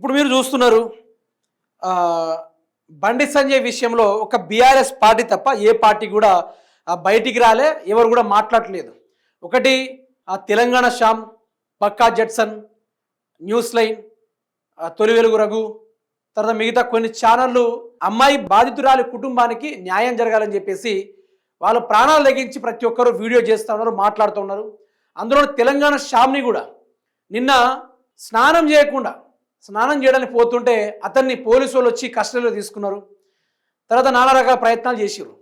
ఇప్పుడు మీరు చూస్తున్నారు బండి సంజయ్ విషయంలో ఒక బీఆర్ఎస్ పార్టీ తప్ప ఏ పార్టీ కూడా బయటికి రాలే, ఎవరు కూడా మాట్లాడలేదు. ఒకటి తెలంగాణ శ్యామ్, పక్కా జడ్సన్, న్యూస్ లైన్, తొలి వెలుగు రఘు, తర్వాత మిగతా కొన్ని ఛానళ్ళు అమ్మాయి బాధితురాలి కుటుంబానికి న్యాయం జరగాలని చెప్పేసి వాళ్ళు ప్రాణాలు తెగించి ప్రతి ఒక్కరు వీడియో చేస్తూ ఉన్నారు, మాట్లాడుతూ ఉన్నారు. అందులో తెలంగాణ శ్యామ్ని కూడా నిన్న స్నానం చేయడానికి పోతుంటే అతన్ని పోలీసు వాళ్ళు వచ్చి కస్టడీలో తీసుకున్నారు. తర్వాత నానా రకాల ప్రయత్నాలు చేసారు.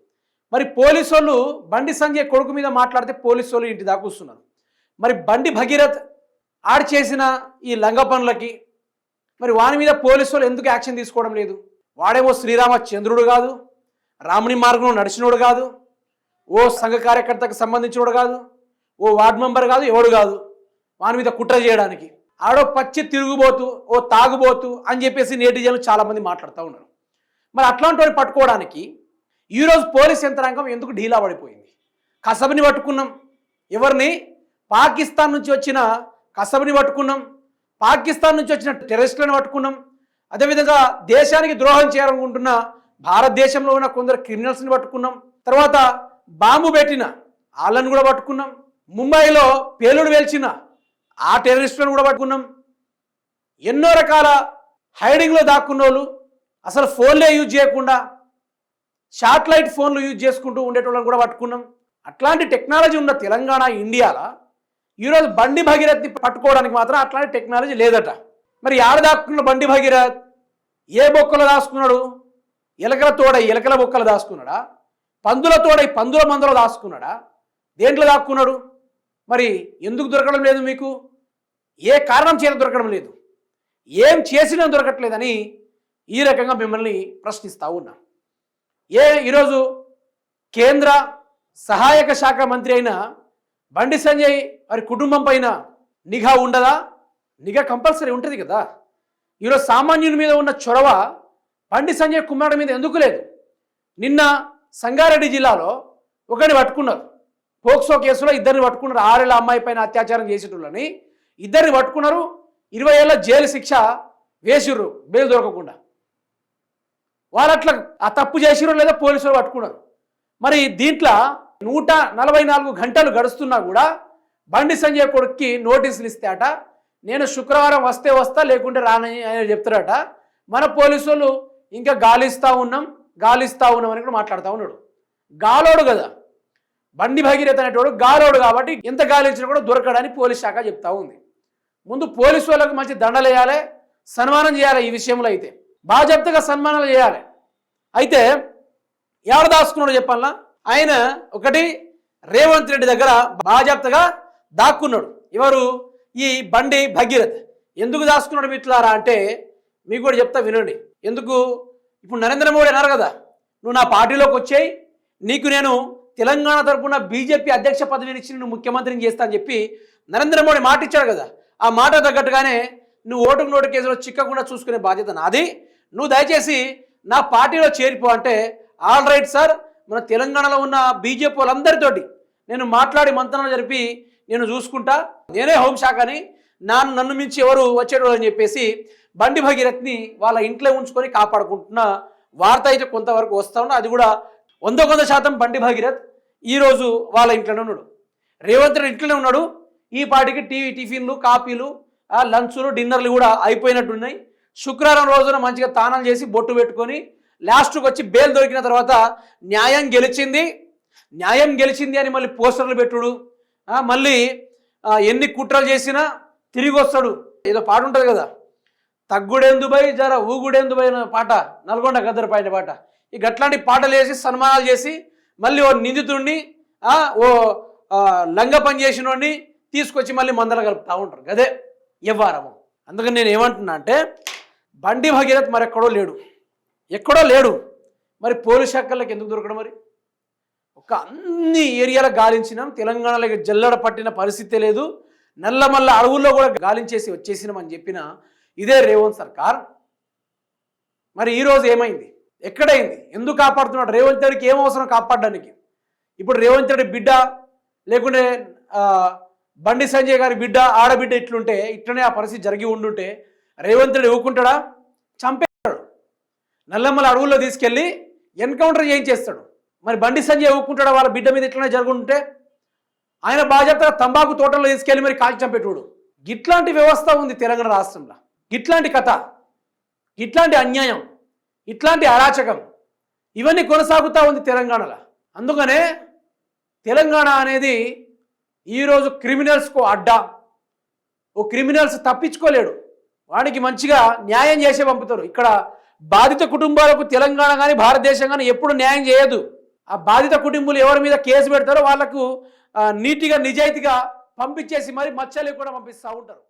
మరి పోలీసు వాళ్ళు బండి సంజయ్ కొడుకు మీద మాట్లాడితే పోలీసు వాళ్ళు ఇంటి దాకా వస్తున్నారు. మరి బండి భగీరథ్ ఆడు చేసిన ఈ లంగ పనులకి మరి వాని మీద పోలీసు వాళ్ళు ఎందుకు యాక్షన్ తీసుకోవడం లేదు? వాడేమో శ్రీరామచంద్రుడు కాదు, రాముని మార్గంలో నడిచినోడు కాదు, ఓ సంఘ కార్యకర్తకు సంబంధించినోడు కాదు, ఓ వార్డ్ మెంబర్ కాదు, ఎవడు కాదు వాని మీద కుట్ర చేయడానికి. ఆడో పచ్చి తిరుగుబోతు, ఓ తాగుబోతు అని చెప్పేసి నేటిజన్లు చాలామంది మాట్లాడుతూ ఉన్నారు. మరి అట్లాంటి వాడిని పట్టుకోవడానికి ఈరోజు పోలీస్ యంత్రాంగం ఎందుకు ఢీలా పడిపోయింది? కసబని పట్టుకున్నాం, ఎవరిని? పాకిస్తాన్ నుంచి వచ్చిన కసబని పట్టుకున్నాం, పాకిస్తాన్ నుంచి వచ్చిన టెర్రరిస్టులను పట్టుకున్నాం, అదేవిధంగా దేశానికి ద్రోహం చేయాలనుకుంటున్న భారతదేశంలో ఉన్న కొందరు క్రిమినల్స్ని పట్టుకున్నాం, తర్వాత బాంబు పెట్టిన వాళ్ళని కూడా పట్టుకున్నాం, ముంబైలో పేలుడు వేల్చిన ఆ టెర్రరిస్టులను కూడా పట్టుకున్నాం, ఎన్నో రకాల హైడింగ్లో దాక్కున్న వాళ్ళు, అసలు ఫోన్లే యూజ్ చేయకుండా శాటిలైట్ ఫోన్లు యూజ్ చేసుకుంటూ ఉండేటోళ్ళని కూడా పట్టుకున్నాం. అట్లాంటి టెక్నాలజీ ఉన్న తెలంగాణ, ఇండియాలో ఈరోజు బండి భగీరథ్ని పట్టుకోవడానికి మాత్రం అట్లాంటి టెక్నాలజీ లేదట. మరి ఆడ దాక్కున్న బండి భగీరథ్ ఏ బొక్కలు దాచుకున్నాడు? ఎలకల తోడై ఎలకల బొక్కలు దాచుకున్నాడా? పందుల తోడై పందుల మందలో దాచుకున్నాడా? దేంట్లో దాక్కున్నాడు? మరి ఎందుకు దొరకడం లేదు మీకు? ఏ కారణం చేత దొరకడం లేదు? ఏం చేసినా దొరకట్లేదని ఈ రకంగా మిమ్మల్ని ప్రశ్నిస్తూ ఉన్నా. ఈరోజు కేంద్ర సహాయక శాఖ మంత్రి అయిన బండి సంజయ్ వారి కుటుంబం పైన నిఘా ఉండదా? నిఘా కంపల్సరీ ఉంటుంది కదా. ఈరోజు సామాన్యుని మీద ఉన్న చొరవ బండి సంజయ్ కుమారుడి మీద ఎందుకు లేదు? నిన్న సంగారెడ్డి జిల్లాలో ఒకరిని పట్టుకున్నారు, పోక్సో కేసులో ఇద్దరిని పట్టుకున్నారు. 6 ఏళ్ల అమ్మాయి పైన అత్యాచారం చేసేటోళ్ళని ఇద్దరిని పట్టుకున్నారు. 20 ఏళ్ల జైలు శిక్ష వేసిర్రు బెయిల్ దొరకకుండా. వాళ్ళు అట్లా ఆ తప్పు చేసిరో లేదా పోలీసులు పట్టుకున్నారు. మరి దీంట్లో 144 గంటలు గడుస్తున్నా కూడా బండి సంజయ్ కొడుక్కి నోటీసులు ఇస్తే అట నేను శుక్రవారం వస్తే వస్తా లేకుంటే రానని ఆయన చెప్తారట. మన పోలీసు వాళ్ళు ఇంకా గాలిస్తూ ఉన్నాం అని కూడా మాట్లాడుతూ ఉన్నాడు. గాలోడు కదా బండి భగీరథ్ అనేటోడు, గాలోడు కాబట్టి ఎంత గాలించినా కూడా దొరకడని పోలీస్ శాఖ చెప్తా ఉంది. ముందు పోలీసు వాళ్ళకు మంచి దండలు వేయాలి, సన్మానం చేయాలి. ఈ విషయంలో అయితే బాధ్యతగా సన్మానాలు చేయాలి. అయితే ఎవరు దాచుకున్నాడు చెప్పాలనా? ఆయన ఒకటి రేవంత్ రెడ్డి దగ్గర బాధ్యతగా దాక్కున్నాడు. ఎవరు? ఈ బండి భగీరథ్. ఎందుకు దాచుకున్నాడు మిత్రులారా అంటే మీకు కూడా చెప్తా వినండి. ఎందుకు? ఇప్పుడు నరేంద్ర మోడీ అన్నారు కదా, నువ్వు నా పార్టీలోకి వచ్చాయి, నీకు నేను తెలంగాణ తరఫున బీజేపీ అధ్యక్ష పదవిని ఇచ్చి నువ్వు ముఖ్యమంత్రిని చేస్తా అని చెప్పి నరేంద్ర మోడీ మాట ఇచ్చాడు కదా. ఆ మాట తగ్గట్టుగానే నువ్వు ఓటుకు నోటు కేసులో చిక్కకుండా చూసుకునే బాధ్యత నాది, నువ్వు దయచేసి నా పార్టీలో చేరిపో అంటే ఆల్ రైట్ సార్, మన తెలంగాణలో ఉన్న బీజేపీ వాళ్ళందరితోటి నేను మాట్లాడి మంతనాలు జరిపి నేను చూసుకుంటా, నేనే హోంశాఖని, నన్ను మించి ఎవరు వచ్చేటోళ్ళు అని చెప్పేసి బండి భగీరథ్ని వాళ్ళ ఇంట్లో ఉంచుకొని కాపాడుకుంటున్న వార్త అయితే కొంతవరకు వస్తూ ఉన్నా. అది కూడా 100% బండి భగీరథ్ ఈరోజు వాళ్ళ ఇంట్లోనే ఉన్నాడు. రేవంత్ రెడ్డి ఇంట్లోనే ఉన్నాడు. ఈ పార్టీకి టిఫిన్లు, కాఫీలు, లంచ్లు, డిన్నర్లు కూడా అయిపోయినట్టున్నాయి. శుక్రవారం రోజున మంచిగా తానాలు చేసి బొట్టు పెట్టుకొని లాస్ట్కి వచ్చి బెయిల్ దొరికిన తర్వాత న్యాయం గెలిచింది అని మళ్ళీ పోస్టర్లు పెట్టుడు, మళ్ళీ ఎన్ని కుట్రలు చేసినా తిరిగి వస్తాడు. ఏదో పాట ఉంటుంది కదా, తగ్గుడెందుబై జర ఊగుడెందుబై అనే పాట, నల్గొండ గద్దర్ పైన పాట. ఇక అట్లాంటి పాటలు వేసి సన్మానాలు చేసి మళ్ళీ ఓ నిందితుడిని, ఓ లంగ పని చేసిన వాడిని తీసుకొచ్చి మళ్ళీ మందల కలుపుతూ ఉంటారు. అదే వ్యవహారము. అందుకని నేను ఏమంటున్నా అంటే బండి భగీరథ్ మరి ఎక్కడో లేడు. మరి పోలీస్ శాఖలకు ఎందుకు దొరకడం? మరి అన్ని ఏరియాలో గాలించినాం, తెలంగాణలో జల్లడ పట్టిన పరిస్థితి లేదు, నల్లమల్ల అడవుల్లో కూడా గాలించేసి వచ్చేసినామని చెప్పిన ఇదే రేవంత్ సర్కార్. మరి ఈరోజు ఏమైంది? ఎక్కడైంది? ఎందుకు కాపాడుతున్నాడు? రేవంత్ రెడ్డికి ఏం అవసరం కాపాడడానికి? ఇప్పుడు రేవంత్ రెడ్డి బిడ్డ లేకుంటే బండి సంజయ్ గారి బిడ్డ, ఆడబిడ్డ ఇట్లుంటే, ఇట్లనే ఆ పరిస్థితి జరిగి ఉండుంటే రేవంత్ రెడ్డి ఊరుకుంటాడా? చంపేస్తాడు. నల్లమ్మల అడవుల్లో తీసుకెళ్ళి ఎన్కౌంటర్ చేయించేస్తాడు. మరి బండి సంజయ్ ఊరుకుంటాడా? వాళ్ళ బిడ్డ మీద ఇట్లనే జరుగుంటే ఆయన బాధ్యత తంబాకు తోటల్లో తీసుకెళ్ళి మరి కాల్చి చంపేటోడు. ఇట్లాంటి వ్యవస్థ ఉంది తెలంగాణ రాష్ట్రంలో. ఇట్లాంటి కథ, ఇట్లాంటి అన్యాయం, ఇట్లాంటి అరాచకం ఇవన్నీ కొనసాగుతూ ఉంది తెలంగాణలో. అందుకనే తెలంగాణ అనేది ఈరోజు క్రిమినల్స్కు అడ్డా. ఓ క్రిమినల్స్ తప్పించుకోలేడు, వాడికి మంచిగా న్యాయం చేసే పంపుతారు. ఇక్కడ బాధిత కుటుంబాలకు తెలంగాణ కానీ భారతదేశం కానీ ఎప్పుడు న్యాయం చేయదు. ఆ బాధిత కుటుంబాలు ఎవరి మీద కేసు పెడతారో వాళ్లకు నీతిగా నిజాయితీగా పంపించేసి మరి మచ్చలు కూడా పంపిస్తూ ఉంటారు.